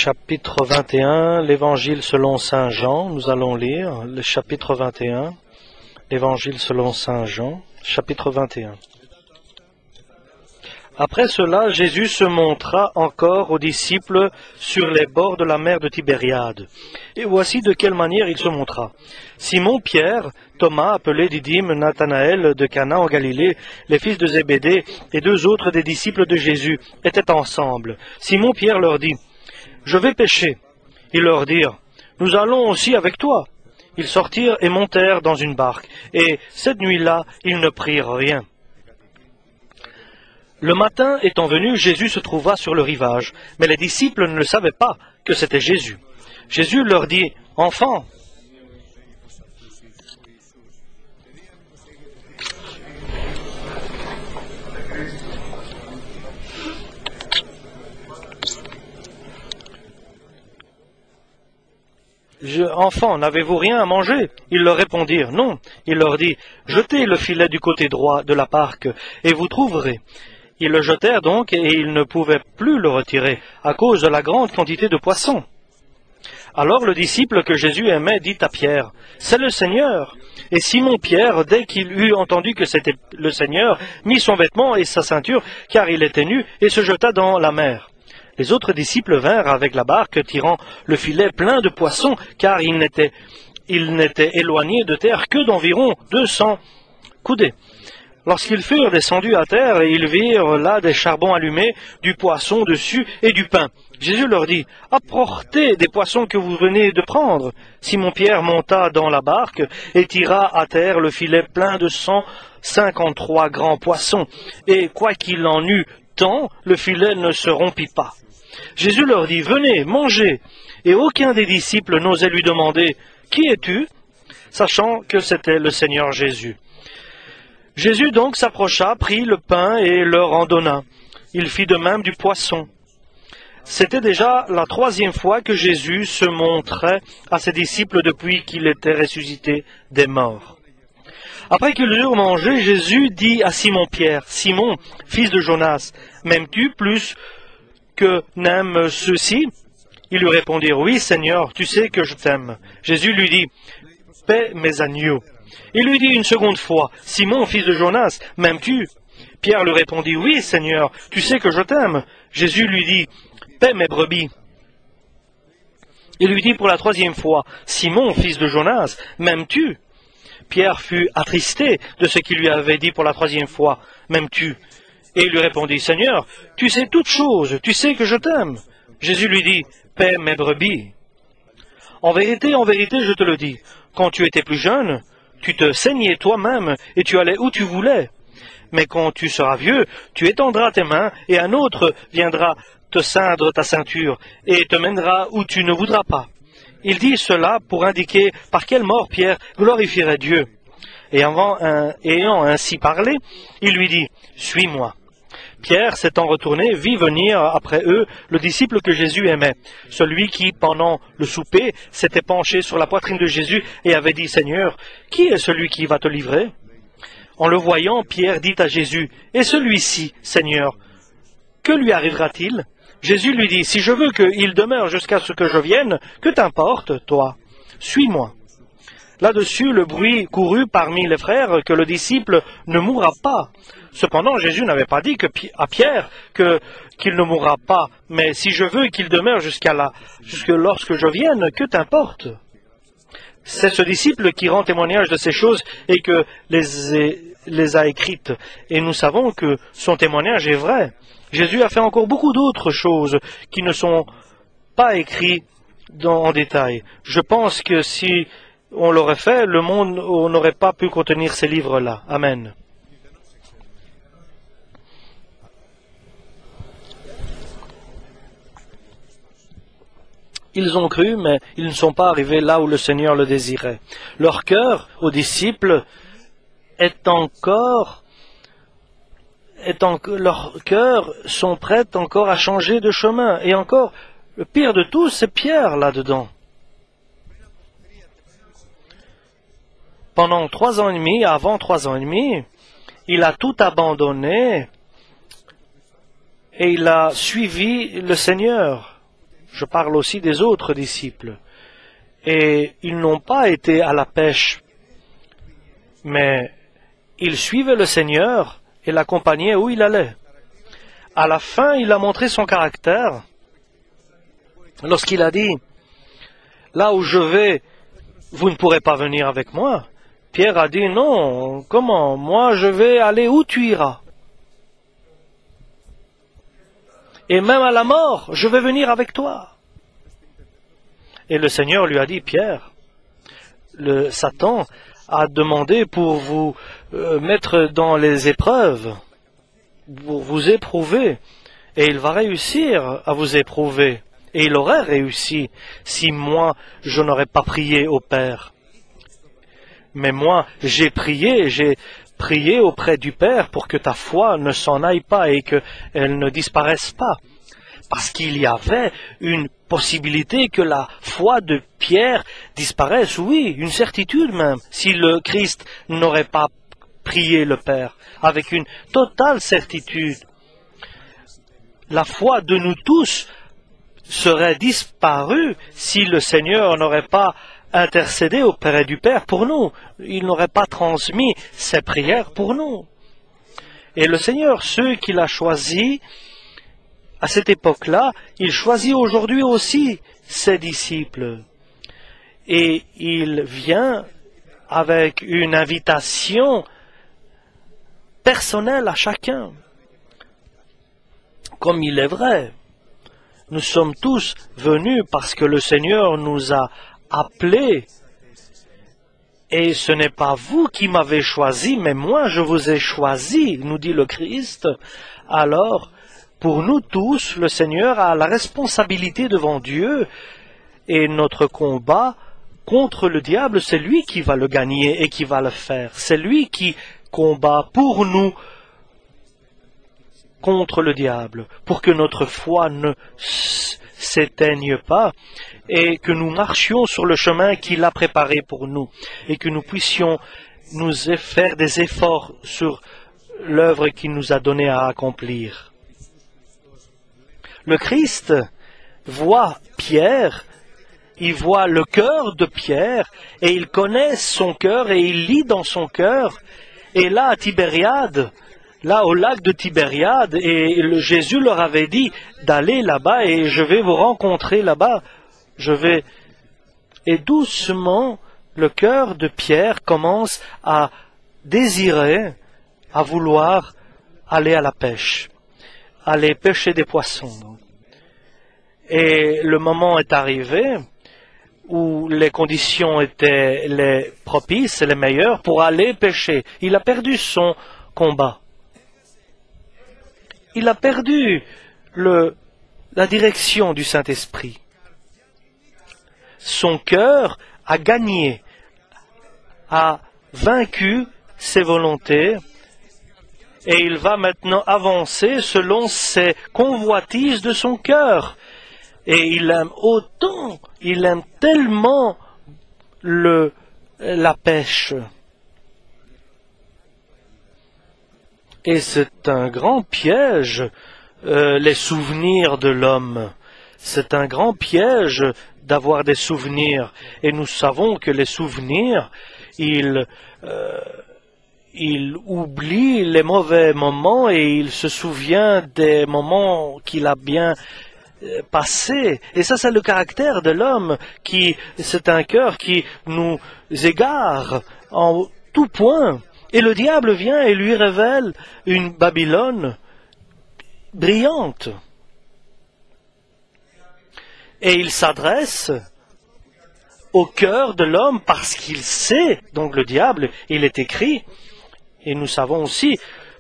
chapitre 21, l'Évangile selon Saint Jean. Nous allons lire le chapitre 21, l'Évangile selon Saint Jean, chapitre 21. Après cela, Jésus se montra encore aux disciples sur les bords de la mer de Tibériade. Et voici de quelle manière il se montra. Simon-Pierre, Thomas, appelé Didyme, Nathanaël de Cana en Galilée, les fils de Zébédée et deux autres des disciples de Jésus étaient ensemble. Simon-Pierre leur dit, « Je vais pêcher. » Ils leur dirent, « Nous allons aussi avec toi. » Ils sortirent et montèrent dans une barque, et cette nuit-là, ils ne prirent rien. Le matin étant venu, Jésus se trouva sur le rivage, mais les disciples ne le savaient pas que c'était Jésus. Jésus leur dit, « Enfants, n'avez-vous rien à manger ?» Ils leur répondirent, « Non. » Il leur dit, « Jetez le filet du côté droit de la barque, et vous trouverez. » Ils le jetèrent donc, et ils ne pouvaient plus le retirer, à cause de la grande quantité de poissons. Alors le disciple que Jésus aimait dit à Pierre, « C'est le Seigneur !» Et Simon-Pierre, dès qu'il eut entendu que c'était le Seigneur, mit son vêtement et sa ceinture, car il était nu, et se jeta dans la mer. Les autres disciples vinrent avec la barque, tirant le filet plein de poissons, car ils n'étaient éloignés de terre que d'environ 200 coudées. Lorsqu'ils furent descendus à terre, ils virent là des charbons allumés, du poisson dessus et du pain. Jésus leur dit, « Apportez des poissons que vous venez de prendre. » Simon-Pierre monta dans la barque et tira à terre le filet plein de 153 grands poissons. Et quoiqu'il en eût tant, le filet ne se rompit pas. Jésus leur dit, « Venez, mangez. » Et aucun des disciples n'osait lui demander, « Qui es-tu » sachant que c'était le Seigneur Jésus. Jésus donc s'approcha, prit le pain et leur en donna. Il fit de même du poisson. C'était déjà la 3e fois que Jésus se montrait à ses disciples depuis qu'il était ressuscité des morts. Après qu'ils eurent mangé, Jésus dit à Simon-Pierre, « Simon, fils de Jonas, m'aimes-tu plus que n'aiment ceux-ci » Ils lui répondirent, « Oui, Seigneur, tu sais que je t'aime. » Jésus lui dit, « Paie mes agneaux. » Il lui dit une seconde fois, « Simon, fils de Jonas, m'aimes-tu » Pierre lui répondit, « Oui, Seigneur, tu sais que je t'aime. » Jésus lui dit, « Paie mes brebis. » Il lui dit pour la 3e fois, « Simon, fils de Jonas, m'aimes-tu » Pierre fut attristé de ce qu'il lui avait dit pour la 3e fois, « M'aimes-tu » Et il lui répondit, « Seigneur, tu sais toutes choses, tu sais que je t'aime. » Jésus lui dit, « Paie mes brebis. » En vérité, je te le dis, quand tu étais plus jeune, tu te saignais toi-même et tu allais où tu voulais. Mais quand tu seras vieux, tu étendras tes mains et un autre viendra te ceindre ta ceinture et te mènera où tu ne voudras pas. Il dit cela pour indiquer par quelle mort Pierre glorifierait Dieu. Et ayant ainsi parlé, il lui dit, « Suis-moi. » Pierre, s'étant retourné, vit venir après eux le disciple que Jésus aimait, celui qui, pendant le souper, s'était penché sur la poitrine de Jésus et avait dit, « Seigneur, qui est celui qui va te livrer ?» En le voyant, Pierre dit à Jésus, « Et celui-ci, Seigneur, que lui arrivera-t-il » Jésus lui dit, « Si je veux qu'il demeure jusqu'à ce que je vienne, que t'importe, toi? Suis-moi. » Là-dessus, le bruit courut parmi les frères que le disciple ne mourra pas. Cependant, Jésus n'avait pas dit à Pierre qu'il ne mourra pas, mais si je veux qu'il demeure jusque lorsque je vienne, que t'importe? C'est ce disciple qui rend témoignage de ces choses et que les a écrites, et nous savons que son témoignage est vrai. Jésus a fait encore beaucoup d'autres choses qui ne sont pas écrites en détail. Je pense que si on l'aurait fait, le monde n'aurait pas pu contenir ces livres-là. Amen. Ils ont cru, mais ils ne sont pas arrivés là où le Seigneur le désirait. Leur cœur, aux disciples, leurs cœurs sont prêts encore à changer de chemin. Et encore, le pire de tout, c'est Pierre là-dedans. Pendant 3 ans et demi, avant 3 ans et demi, il a tout abandonné et il a suivi le Seigneur. Je parle aussi des autres disciples. Et ils n'ont pas été à la pêche, mais ils suivaient le Seigneur et l'accompagnaient où il allait. À la fin, il a montré son caractère lorsqu'il a dit, « Là où je vais, vous ne pourrez pas venir avec moi. » Pierre a dit, « Non, comment? Moi, je vais aller où tu iras. Et même à la mort, je vais venir avec toi. » Et le Seigneur lui a dit, « Pierre, le Satan a demandé pour vous mettre dans les épreuves, pour vous éprouver, et il va réussir à vous éprouver. Et il aurait réussi si moi, je n'aurais pas prié au Père. Mais moi, j'ai prié auprès du Père pour que ta foi ne s'en aille pas et qu'elle ne disparaisse pas. Parce qu'il y avait une possibilité que la foi de Pierre disparaisse, oui, une certitude même, si le Christ n'aurait pas prié le Père, avec une totale certitude. La foi de nous tous serait disparue si le Seigneur n'aurait pas intercédé auprès du Père pour nous. Il n'aurait pas transmis ses prières pour nous. Et le Seigneur, ceux qu'il a choisis, à cette époque-là, il choisit aujourd'hui aussi ses disciples. Et il vient avec une invitation personnelle à chacun. Comme il est vrai, nous sommes tous venus parce que le Seigneur nous a appelés. Et ce n'est pas vous qui m'avez choisi, mais moi je vous ai choisi, nous dit le Christ. Alors, pour nous tous, le Seigneur a la responsabilité devant Dieu, et notre combat contre le diable, c'est lui qui va le gagner et qui va le faire. C'est lui qui combat pour nous contre le diable, pour que notre foi ne s'éteigne pas et que nous marchions sur le chemin qu'il a préparé pour nous et que nous puissions nous faire des efforts sur l'œuvre qu'il nous a donnée à accomplir. Le Christ voit Pierre, il voit le cœur de Pierre et il connaît son cœur et il lit dans son cœur. Et là, à Tibériade, là au lac de Tibériade, et Jésus leur avait dit d'aller là-bas et je vais vous rencontrer là-bas. Et doucement, le cœur de Pierre commence à désirer, à vouloir aller à la pêche, aller pêcher des poissons. Et le moment est arrivé où les conditions étaient les propices et les meilleures pour aller pêcher. Il a perdu son combat. Il a perdu la direction du Saint-Esprit. Son cœur a gagné, a vaincu ses volontés, et il va maintenant avancer selon ses convoitises de son cœur. Et il aime tellement la pêche. Et c'est un grand piège, les souvenirs de l'homme. C'est un grand piège d'avoir des souvenirs. Et nous savons que les souvenirs, il oublie les mauvais moments et il se souvient des moments qu'il a bien passés. Et ça, c'est le caractère de l'homme, c'est un cœur qui nous égare en tout point. Et le diable vient et lui révèle une Babylone brillante. Et il s'adresse au cœur de l'homme parce qu'il sait, donc le diable, il est écrit, et nous savons aussi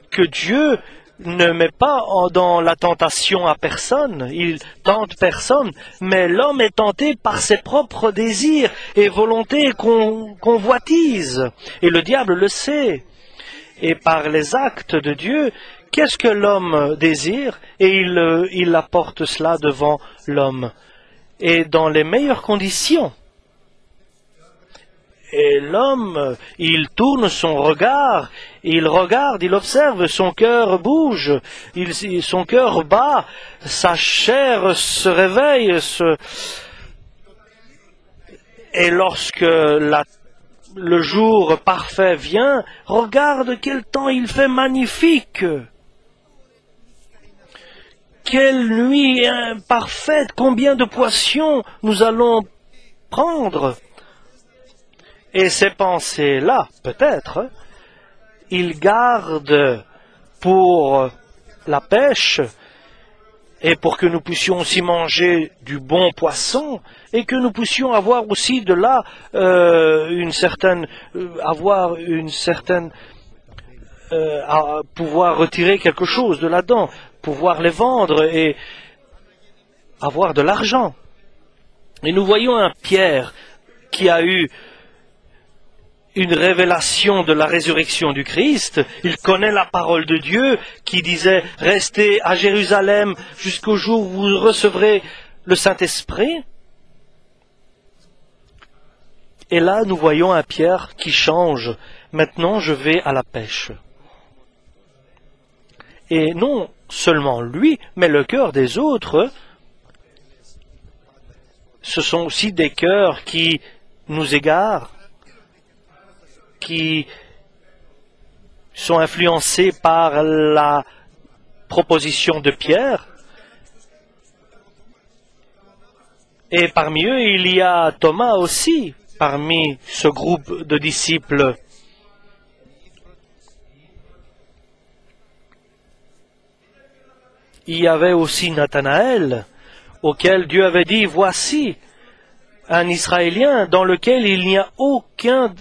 que Dieu ne met pas dans la tentation à personne, il tente personne, mais l'homme est tenté par ses propres désirs et volontés convoitises, et le diable le sait. Et par les actes de Dieu, qu'est-ce que l'homme désire? Et il apporte cela devant l'homme, et dans les meilleures conditions. Et l'homme, il tourne son regard, il regarde, il observe, son cœur bouge, son cœur bat, sa chair se réveille, et lorsque le jour parfait vient, regarde quel temps il fait magnifique. Quelle nuit parfaite, combien de poissons nous allons prendre. Et ces pensées-là, peut-être, ils gardent pour la pêche et pour que nous puissions aussi manger du bon poisson et que nous puissions avoir aussi de là pouvoir retirer quelque chose de là-dedans, pouvoir les vendre et avoir de l'argent. Et nous voyons un Pierre qui a eu une révélation de la résurrection du Christ. Il connaît la parole de Dieu qui disait « Restez à Jérusalem jusqu'au jour où vous recevrez le Saint-Esprit ». Et là, nous voyons un Pierre qui change. Maintenant, je vais à la pêche. Et non seulement lui, mais le cœur des autres, ce sont aussi des cœurs qui nous égarent, qui sont influencés par la proposition de Pierre. Et parmi eux, il y a Thomas aussi, parmi ce groupe de disciples. Il y avait aussi Nathanaël, auquel Dieu avait dit, voici un Israélien dans lequel il n'y a aucun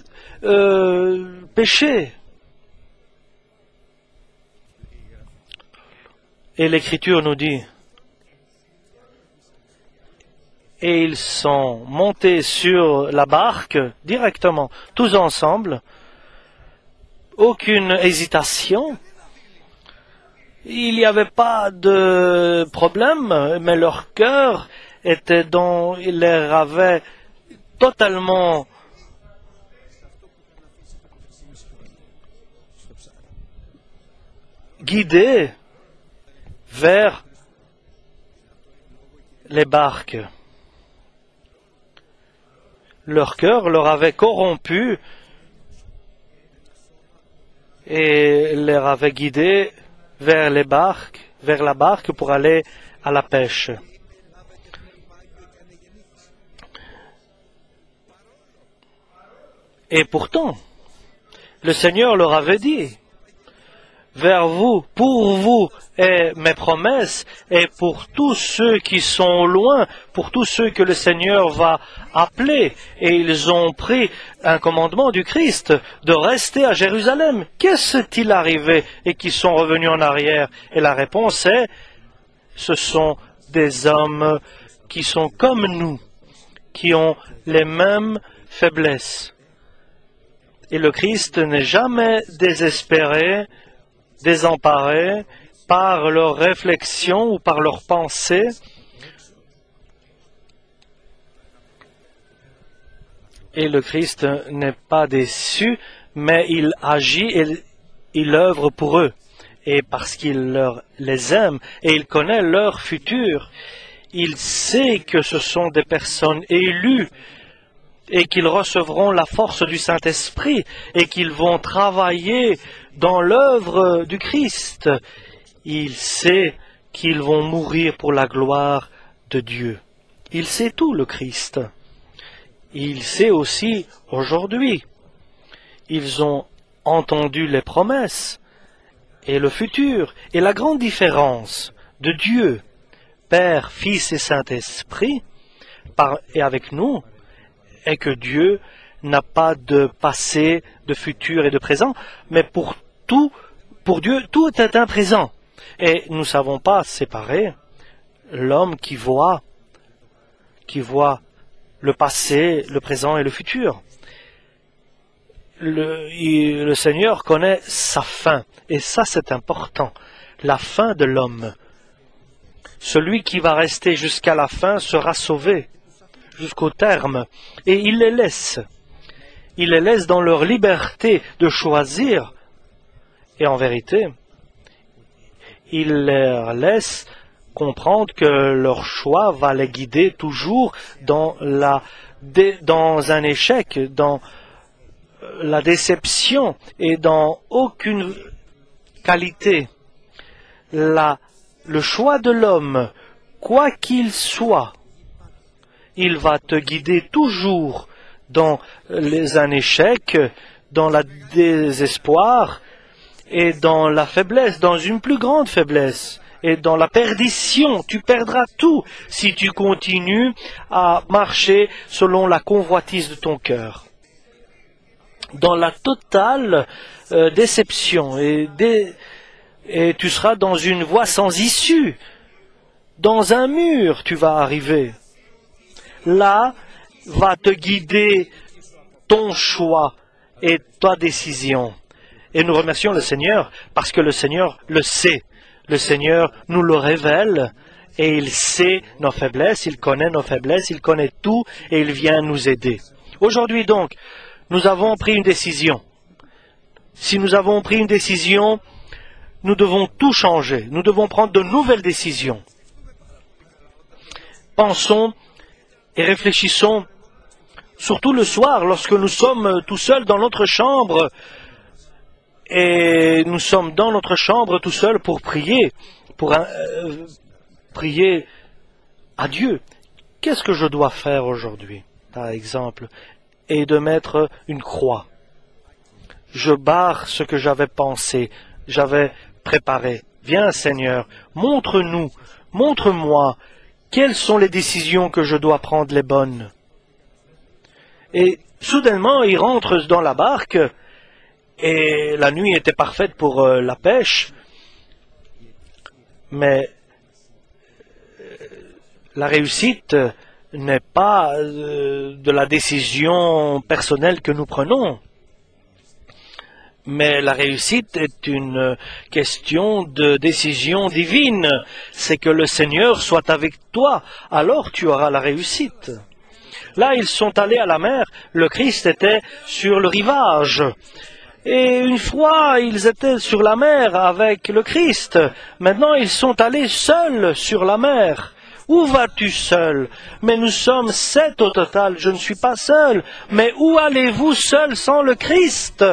péché. Et l'Écriture nous dit, et ils sont montés sur la barque directement, tous ensemble, aucune hésitation. Il n'y avait pas de problème, mais leur cœur était il les avait totalement guidés vers les barques. Leur cœur leur avait corrompu et leur avait guidés vers la barque pour aller à la pêche. Et pourtant, le Seigneur leur avait dit, vers vous, pour vous est mes promesses, et pour tous ceux qui sont loin, pour tous ceux que le Seigneur va appeler, et ils ont pris un commandement du Christ de rester à Jérusalem. Qu'est-il arrivé et qui sont revenus en arrière? Et la réponse est, ce sont des hommes qui sont comme nous, qui ont les mêmes faiblesses. Et le Christ n'est jamais désespéré, désemparés par leurs réflexions ou par leurs pensées. Et le Christ n'est pas déçu, mais il agit et il œuvre pour eux. Et parce qu'il les aime et il connaît leur futur, il sait que ce sont des personnes élues et qu'ils recevront la force du Saint-Esprit et qu'ils vont travailler dans l'œuvre du Christ. Il sait qu'ils vont mourir pour la gloire de Dieu. Il sait tout, le Christ. Il sait aussi aujourd'hui. Ils ont entendu les promesses et le futur. Et la grande différence de Dieu, Père, Fils et Saint-Esprit, et avec nous, est que Dieu n'a pas de passé, de futur et de présent, mais pour Dieu, tout est un présent. Et nous ne savons pas séparer l'homme qui voit le passé, le présent et le futur. Le Seigneur connaît sa fin, et ça c'est important, la fin de l'homme. Celui qui va rester jusqu'à la fin sera sauvé, jusqu'au terme, et il les laisse. il les laisse dans leur liberté de choisir. Et en vérité, il leur laisse comprendre que leur choix va les guider toujours dans un échec, dans la déception et dans aucune qualité. Le choix de l'homme, quoi qu'il soit, il va te guider toujours dans un échec, dans le désespoir et dans la faiblesse, dans une plus grande faiblesse et dans la perdition. Tu perdras tout si tu continues à marcher selon la convoitise de ton cœur. Dans la totale déception et tu seras dans une voie sans issue. Dans un mur, tu vas arriver. Là va te guider ton choix et ta décision. Et nous remercions le Seigneur parce que le Seigneur le sait. Le Seigneur nous le révèle et il sait nos faiblesses, il connaît nos faiblesses, il connaît tout et il vient nous aider. Aujourd'hui donc, nous avons pris une décision. Si nous avons pris une décision, nous devons tout changer. Nous devons prendre de nouvelles décisions. Pensons et réfléchissons, surtout le soir, lorsque nous sommes tout seuls dans notre chambre, et nous sommes dans notre chambre tout seuls pour prier, prier à Dieu. Qu'est-ce que je dois faire aujourd'hui, par exemple, et de mettre une croix. Je barre ce que j'avais pensé, j'avais préparé. Viens Seigneur, montre-nous, montre-moi, quelles sont les décisions que je dois prendre les bonnes. Et soudainement, il rentre dans la barque, et la nuit était parfaite pour la pêche, mais la réussite n'est pas de la décision personnelle que nous prenons, mais la réussite est une question de décision divine. C'est que le Seigneur soit avec toi, alors tu auras la réussite. Là, ils sont allés à la mer, le Christ était sur le rivage. Et une fois, ils étaient sur la mer avec le Christ. Maintenant, ils sont allés seuls sur la mer. Où vas-tu seul? Mais nous sommes 7 au total, je ne suis pas seul. Mais où allez-vous seul sans le Christ?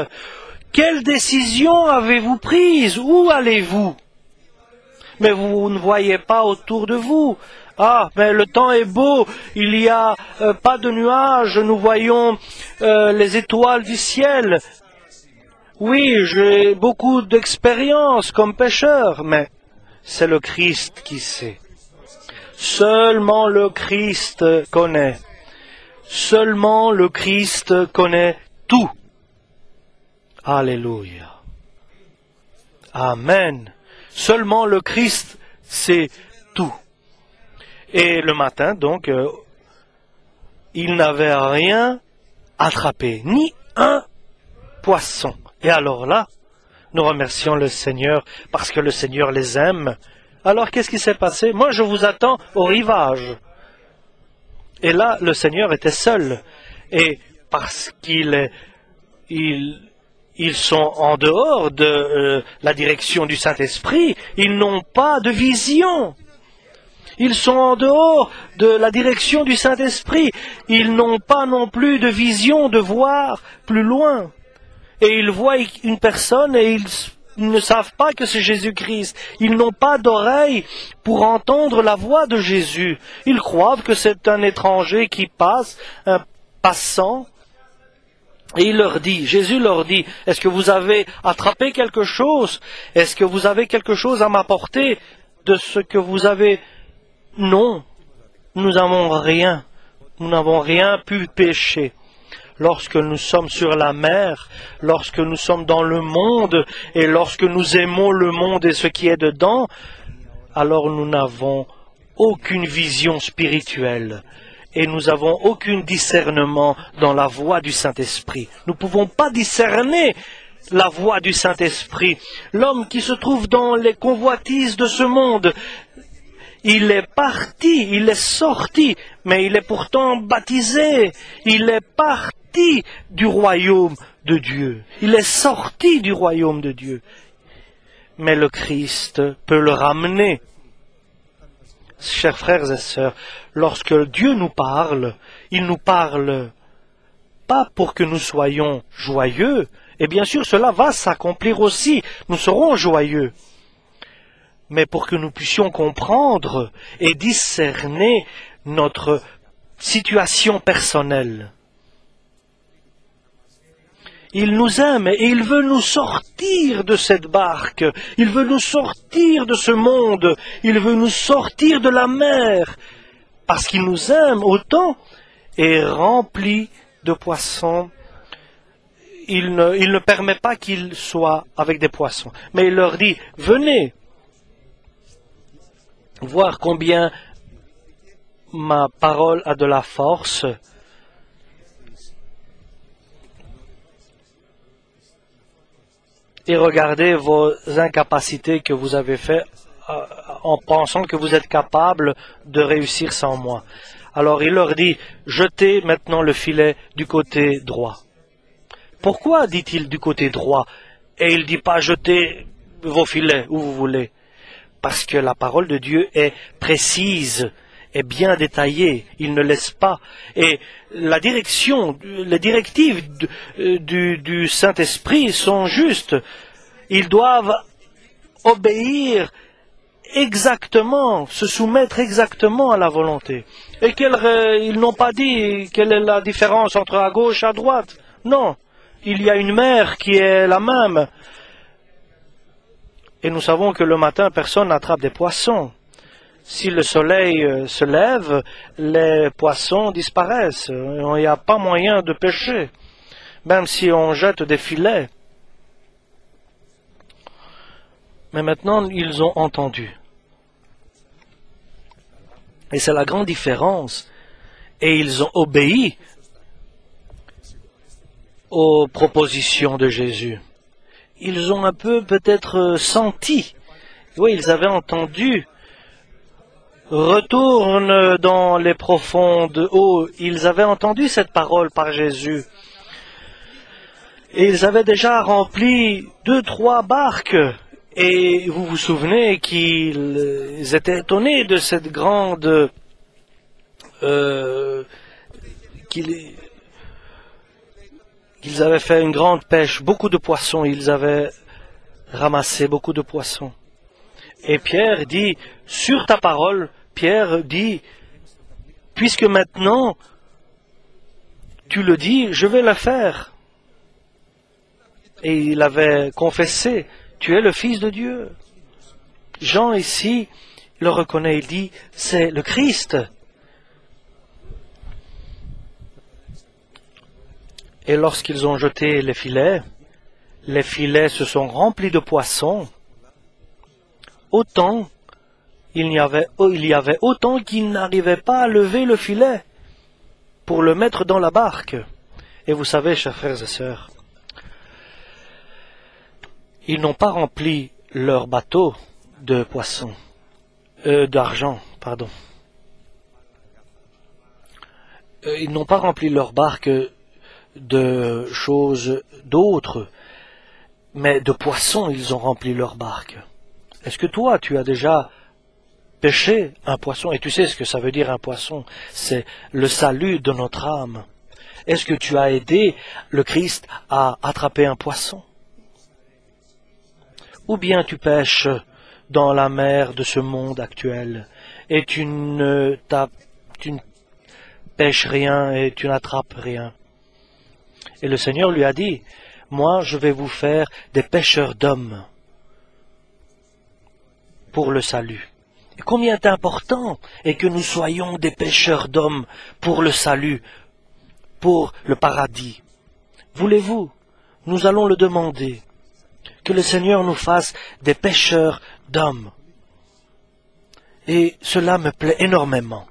Quelle décision avez-vous prise? Où allez-vous? Mais vous ne voyez pas autour de vous. Ah, mais le temps est beau, il n'y a pas de nuages, nous voyons les étoiles du ciel. Oui, j'ai beaucoup d'expérience comme pêcheur, mais c'est le Christ qui sait. Seulement le Christ connaît. Seulement le Christ connaît tout. Alléluia. Amen. Seulement le Christ sait tout. Et le matin, donc, il n'avait rien attrapé, ni un poisson. Et alors là, nous remercions le Seigneur parce que le Seigneur les aime. Alors qu'est-ce qui s'est passé? Moi, je vous attends au rivage. Et là, le Seigneur était seul. Et parce qu'ils sont en dehors de la direction du Saint-Esprit, ils n'ont pas de vision. Ils sont en dehors de la direction du Saint-Esprit. Ils n'ont pas non plus de vision de voir plus loin. Et ils voient une personne et ils ne savent pas que c'est Jésus-Christ. Ils n'ont pas d'oreille pour entendre la voix de Jésus. Ils croient que c'est un étranger qui passe, un passant. Et il leur dit, Jésus leur dit, est-ce que vous avez attrapé quelque chose? Est-ce que vous avez quelque chose à m'apporter de ce que vous avez? Non, nous n'avons rien. Nous n'avons rien pu pêcher. Lorsque nous sommes sur la mer, lorsque nous sommes dans le monde, et lorsque nous aimons le monde et ce qui est dedans, alors nous n'avons aucune vision spirituelle. Et nous n'avons aucun discernement dans la voie du Saint-Esprit. Nous ne pouvons pas discerner la voie du Saint-Esprit. L'homme qui se trouve dans les convoitises de ce monde, il est parti, il est sorti, mais il est pourtant baptisé. Il est parti sorti du royaume de Dieu. Il est sorti du royaume de Dieu. Mais le Christ peut le ramener. Chers frères et sœurs, lorsque Dieu nous parle, il nous parle pas pour que nous soyons joyeux, et bien sûr cela va s'accomplir aussi, nous serons joyeux, mais pour que nous puissions comprendre et discerner notre situation personnelle. Il nous aime et il veut nous sortir de cette barque, il veut nous sortir de ce monde, il veut nous sortir de la mer, parce qu'il nous aime autant et rempli de poissons. Il ne permet pas qu'il soit avec des poissons, mais il leur dit, venez voir combien ma parole a de la force. Et regardez vos incapacités que vous avez faites en pensant que vous êtes capable de réussir sans moi. Alors il leur dit, jetez maintenant le filet du côté droit. Pourquoi dit-il du côté droit? Et il ne dit pas jetez vos filets où vous voulez. Parce que la parole de Dieu est précise, est bien détaillée, il ne laisse pas. Et la direction, les directives du Saint-Esprit sont justes. Ils doivent obéir exactement, se soumettre exactement à la volonté. Et ils n'ont pas dit quelle est la différence entre à gauche et à droite. Non, il y a une mer qui est la même. Et nous savons que le matin, personne n'attrape des poissons. Si le soleil se lève, les poissons disparaissent. Il n'y a pas moyen de pêcher, même si on jette des filets. Mais maintenant, ils ont entendu. Et c'est la grande différence. Et ils ont obéi aux propositions de Jésus. Ils ont un peu peut-être senti. Oui, ils avaient entendu. Retourne dans les profondes eaux. Ils avaient entendu cette parole par Jésus. Et ils avaient déjà rempli 2-3 barques. Et vous vous souvenez qu'ils étaient étonnés de cette grande... qu'ils avaient fait une grande pêche, beaucoup de poissons, ils avaient ramassé beaucoup de poissons. Et Pierre dit, sur ta parole, Pierre dit, puisque maintenant tu le dis, je vais le faire. Et il avait confessé, tu es le Fils de Dieu. Jean ici le reconnaît, il dit, c'est le Christ. Et lorsqu'ils ont jeté les filets se sont remplis de poissons. Autant, il y avait autant qu'ils n'arrivaient pas à lever le filet pour le mettre dans la barque. Et vous savez, chers frères et sœurs, ils n'ont pas rempli leur bateau de poissons, d'argent, pardon. Ils n'ont pas rempli leur barque de choses d'autres, mais de poissons, ils ont rempli leur barque. Est-ce que toi, tu as déjà pêché un poisson? Et tu sais ce que ça veut dire un poisson? C'est le salut de notre âme. Est-ce que tu as aidé le Christ à attraper un poisson? Ou bien tu pêches dans la mer de ce monde actuel et tu ne pêches rien et tu n'attrapes rien? Et le Seigneur lui a dit, moi je vais vous faire des pêcheurs d'hommes pour le salut. Et combien important est que nous soyons des pêcheurs d'hommes pour le salut, pour le paradis. Voulez-vous, nous allons le demander, que le Seigneur nous fasse des pêcheurs d'hommes. Et cela me plaît énormément.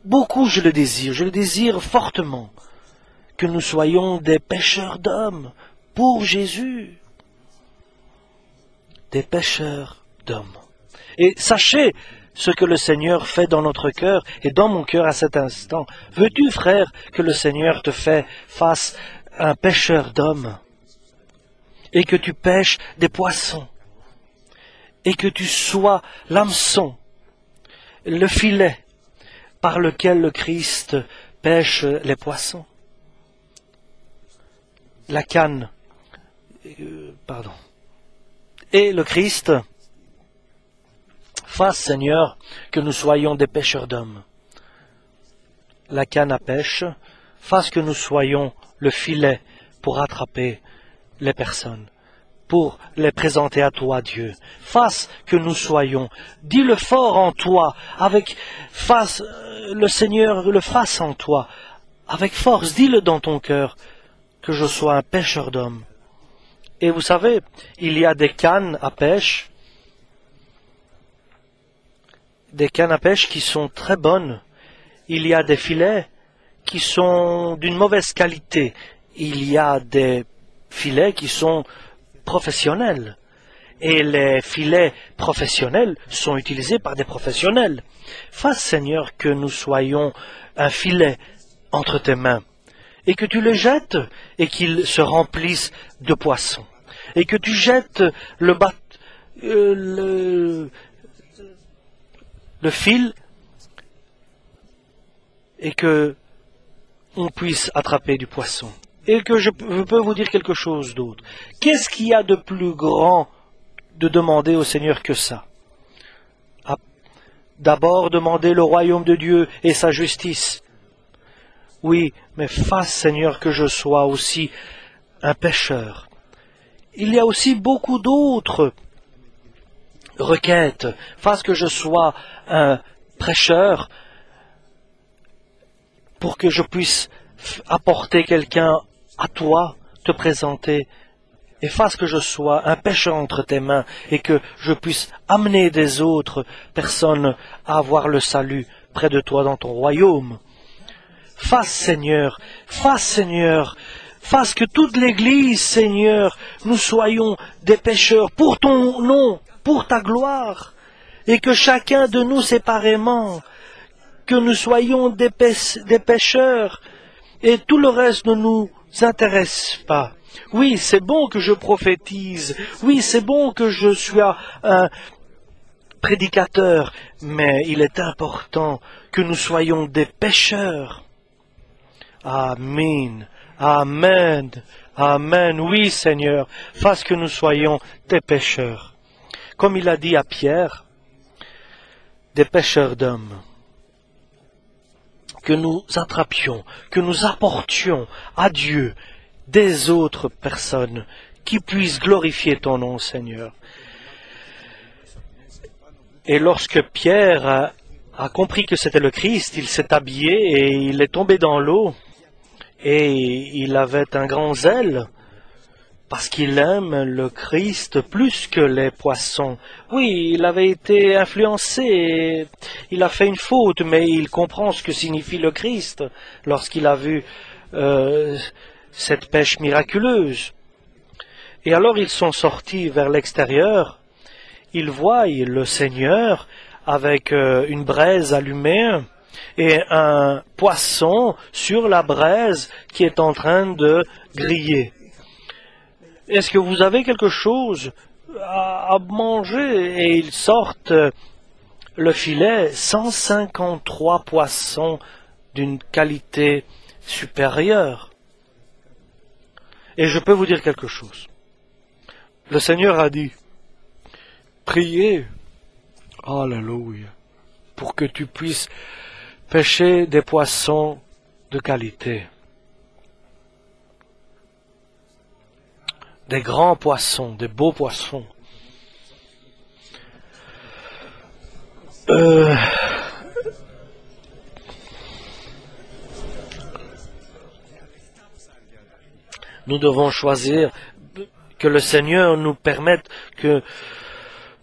Beaucoup je le désire fortement, que nous soyons des pêcheurs d'hommes pour Jésus. Des pêcheurs d'hommes. Et sachez ce que le Seigneur fait dans notre cœur et dans mon cœur à cet instant? Veux-tu, frère, que le Seigneur te fait face à un pêcheur d'hommes et que tu pêches des poissons et que tu sois l'hameçon, le filet par lequel le Christ pêche les poissons? La canne, et le Christ, fasse, Seigneur, que nous soyons des pêcheurs d'hommes. La canne à pêche, fasse que nous soyons le filet pour attraper les personnes, pour les présenter à toi, Dieu. Fasse que nous soyons, dis-le fort en toi, fasse le Seigneur le fasse en toi, avec force, dis-le dans ton cœur, que je sois un pêcheur d'hommes. Et vous savez, il y a des cannes à pêche qui sont très bonnes. Il y a des filets qui sont d'une mauvaise qualité. Il y a des filets qui sont professionnels. Et les filets professionnels sont utilisés par des professionnels. Fasse, Seigneur, que nous soyons un filet entre tes mains, et que tu le jettes, et qu'il se remplisse de poissons, et que tu jettes le fil, et que on puisse attraper du poisson. Et que je peux vous dire quelque chose d'autre. Qu'est-ce qu'il y a de plus grand de demander au Seigneur que ça? D'abord demander le royaume de Dieu et sa justice. Oui, mais fasse, Seigneur, que je sois aussi un pécheur. Il y a aussi beaucoup d'autres requêtes. Fasse que je sois un prêcheur pour que je puisse apporter quelqu'un à toi, te présenter, et fasse que je sois un pécheur entre tes mains et que je puisse amener des autres personnes à avoir le salut près de toi dans ton royaume. Fasse, Seigneur, fasse que toute l'Église, Seigneur, nous soyons des pécheurs pour ton nom, pour ta gloire, et que chacun de nous séparément, que nous soyons des pécheurs, et tout le reste ne nous intéresse pas. Oui, c'est bon que je prophétise, oui, c'est bon que je sois un prédicateur, mais il est important que nous soyons des pécheurs. Amen, amen, amen. Oui, Seigneur, fasse que nous soyons des pécheurs. Comme il a dit à Pierre, des pécheurs d'hommes. Que nous attrapions, que nous apportions à Dieu des autres personnes qui puissent glorifier ton nom, Seigneur. Et lorsque Pierre a compris que c'était le Christ, il s'est habillé et il est tombé dans l'eau. Et il avait un grand zèle, parce qu'il aime le Christ plus que les poissons. Oui, il avait été influencé, il a fait une faute, mais il comprend ce que signifie le Christ lorsqu'il a vu cette pêche miraculeuse. Et alors ils sont sortis vers l'extérieur, ils voient le Seigneur avec une braise allumée, et un poisson sur la braise qui est en train de griller. Est-ce que vous avez quelque chose à manger? Et ils sortent le filet, 153 poissons d'une qualité supérieure. Et je peux vous dire quelque chose. Le Seigneur a dit, priez, alléluia, pour que tu puisses pêcher des poissons de qualité. Des grands poissons, des beaux poissons. Nous devons choisir que le Seigneur nous permette que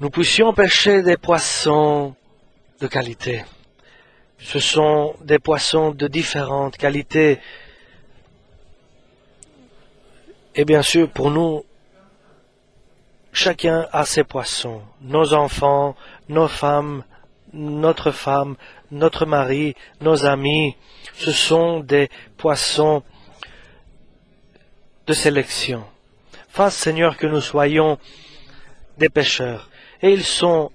nous puissions pêcher des poissons de qualité. Ce sont des poissons de différentes qualités. Et bien sûr, pour nous, chacun a ses poissons. Nos enfants, nos femmes, notre femme, notre mari, nos amis, ce sont des poissons de sélection. Fasse, Seigneur, que nous soyons des pêcheurs. Et ils se sont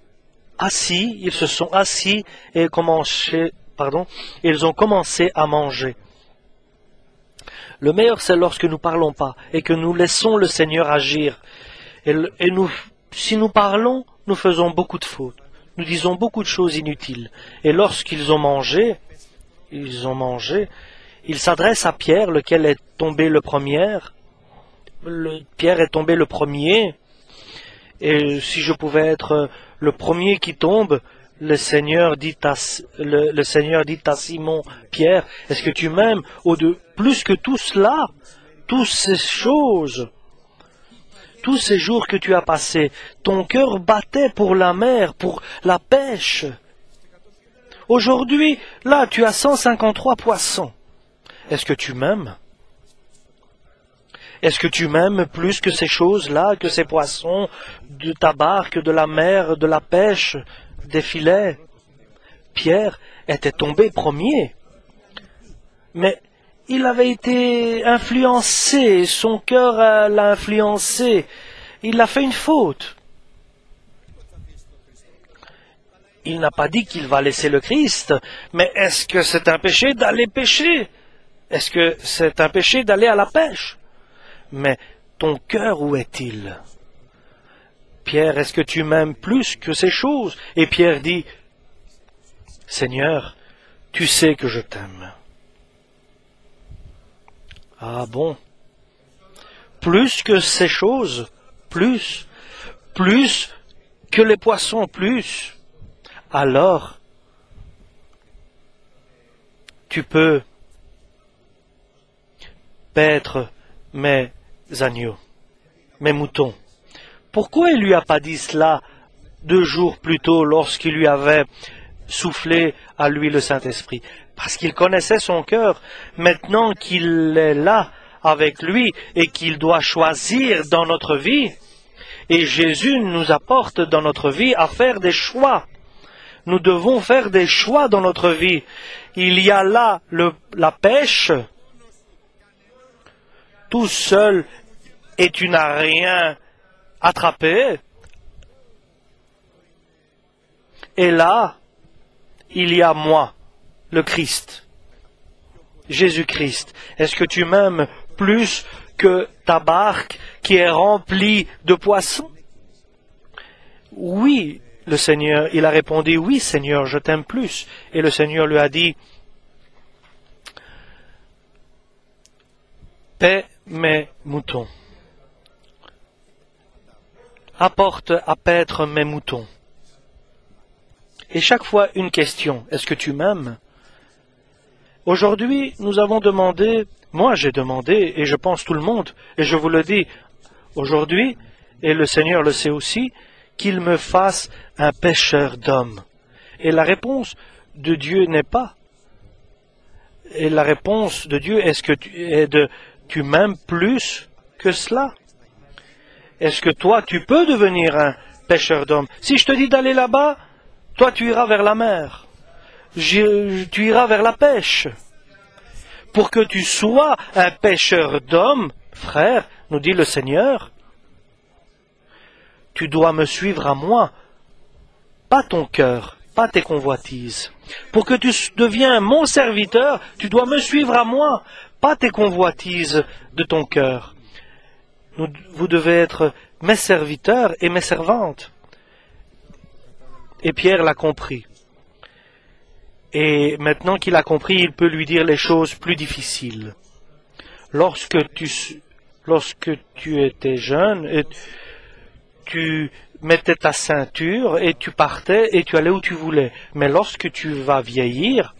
assis et ils ont commencé à manger. Le meilleur, c'est lorsque nous ne parlons pas et que nous laissons le Seigneur agir. Si nous parlons, nous faisons beaucoup de fautes. Nous disons beaucoup de choses inutiles. Et lorsqu'ils ont mangé, ils s'adressent à Pierre, lequel est tombé le premier. Pierre est tombé le premier. Et si je pouvais être le premier qui tombe, le Seigneur dit à Simon, Pierre, est-ce que tu m'aimes plus que tout cela, toutes ces choses, tous ces jours que tu as passés, ton cœur battait pour la mer, pour la pêche. Aujourd'hui, là, tu as 153 poissons. Est-ce que tu m'aimes? Est-ce que tu m'aimes plus que ces choses-là, que ces poissons, de ta barque, de la mer, de la pêche, des filets? Pierre était tombé premier. Mais il avait été influencé, son cœur l'a influencé. Il a fait une faute. Il n'a pas dit qu'il va laisser le Christ, mais est-ce que c'est un péché d'aller pêcher? Est-ce que c'est un péché d'aller à la pêche? Mais ton cœur, où est-il? Pierre, est-ce que tu m'aimes plus que ces choses? Et Pierre dit, Seigneur, tu sais que je t'aime. Ah bon? Plus que ces choses? Plus que les poissons? Plus? Alors, tu peux paître mes agneaux, mes moutons. Pourquoi il lui a pas dit cela 2 jours plus tôt lorsqu'il lui avait soufflé à lui le Saint-Esprit? Parce qu'il connaissait son cœur. Maintenant qu'il est là avec lui et qu'il doit choisir dans notre vie, et Jésus nous apporte dans notre vie à faire des choix. Nous devons faire des choix dans notre vie. Il y a là la pêche. Tout seul, et tu n'as rien attrapé. Et là, il y a moi, le Christ, Jésus-Christ. Est-ce que tu m'aimes plus que ta barque qui est remplie de poissons? Oui, le Seigneur, il a répondu, oui, Seigneur, je t'aime plus. Et le Seigneur lui a dit, paie mes moutons. Apporte à paître mes moutons. Et chaque fois une question, est-ce que tu m'aimes? Aujourd'hui, nous avons demandé, moi j'ai demandé, et je pense tout le monde, et je vous le dis aujourd'hui, et le Seigneur le sait aussi, qu'il me fasse un pêcheur d'hommes. Et la réponse de Dieu n'est pas. Et la réponse de Dieu est-ce que tu m'aimes plus que cela? Est-ce que toi, tu peux devenir un pêcheur d'hommes? Si je te dis d'aller là-bas, toi, tu iras vers la mer. Tu iras vers la pêche. Pour que tu sois un pêcheur d'hommes, frère, nous dit le Seigneur, tu dois me suivre à moi, pas ton cœur, pas tes convoitises. Pour que tu deviens mon serviteur, tu dois me suivre à moi, pas tes convoitises de ton cœur. Vous devez être mes serviteurs et mes servantes. Et Pierre l'a compris. Et maintenant qu'il a compris, il peut lui dire les choses plus difficiles. Lorsque tu étais jeune, tu mettais ta ceinture et tu partais et tu allais où tu voulais. Mais lorsque tu vas vieillir,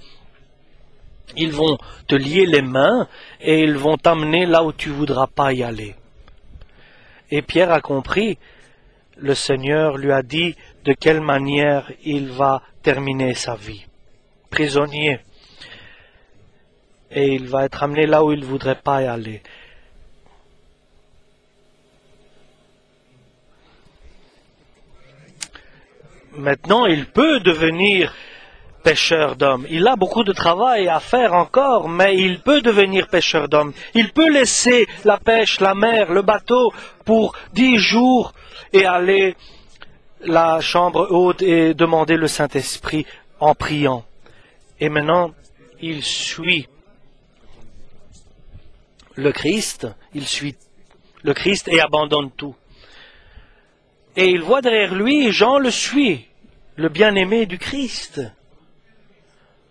ils vont te lier les mains et ils vont t'amener là où tu voudras pas y aller. Et Pierre a compris. Le Seigneur lui a dit de quelle manière il va terminer sa vie. Prisonnier. Et il va être amené là où il ne voudrait pas y aller. maintenant il peut devenir pêcheur d'hommes. Il a beaucoup de travail à faire encore, mais il peut devenir pêcheur d'hommes. Il peut laisser la pêche, la mer, le bateau pour 10 jours et aller la chambre haute et demander le Saint-Esprit en priant. Et maintenant, il suit le Christ, et abandonne tout. Et il voit derrière lui, Jean le suit, le bien-aimé du Christ,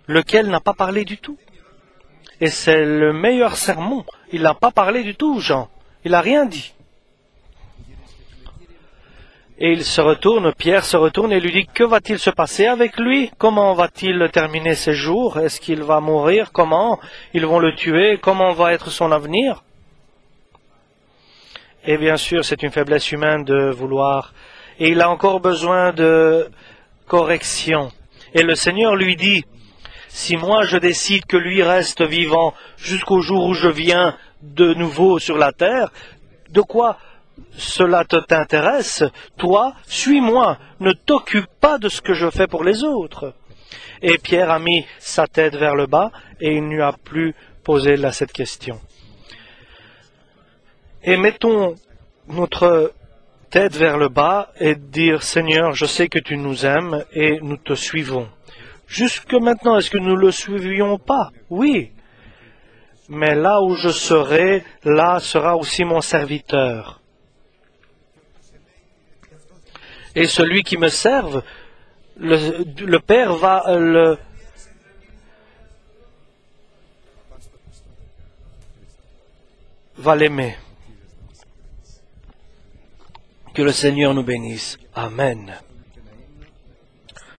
lequel n'a pas parlé du tout. Et c'est le meilleur sermon. Il n'a pas parlé du tout, Jean. Il n'a rien dit. Et il se retourne, Pierre se retourne et lui dit, que va-t-il se passer avec lui? Comment va-t-il terminer ses jours? Est-ce qu'il va mourir? Comment? Ils vont le tuer? Comment va être son avenir? Et bien sûr, c'est une faiblesse humaine de vouloir. Et il a encore besoin de correction. Et le Seigneur lui dit, si moi je décide que lui reste vivant jusqu'au jour où je viens de nouveau sur la terre, de quoi cela t'intéresse? Toi, suis-moi, ne t'occupe pas de ce que je fais pour les autres. Et Pierre a mis sa tête vers le bas et il ne lui a plus posé cette question. Et mettons notre tête vers le bas et dire, Seigneur, je sais que tu nous aimes et nous te suivons. Jusque maintenant, est-ce que nous ne le suivions pas? Oui. Mais là où je serai, là sera aussi mon serviteur. Et celui qui me serve, le Père va l'aimer. Que le Seigneur nous bénisse. Amen.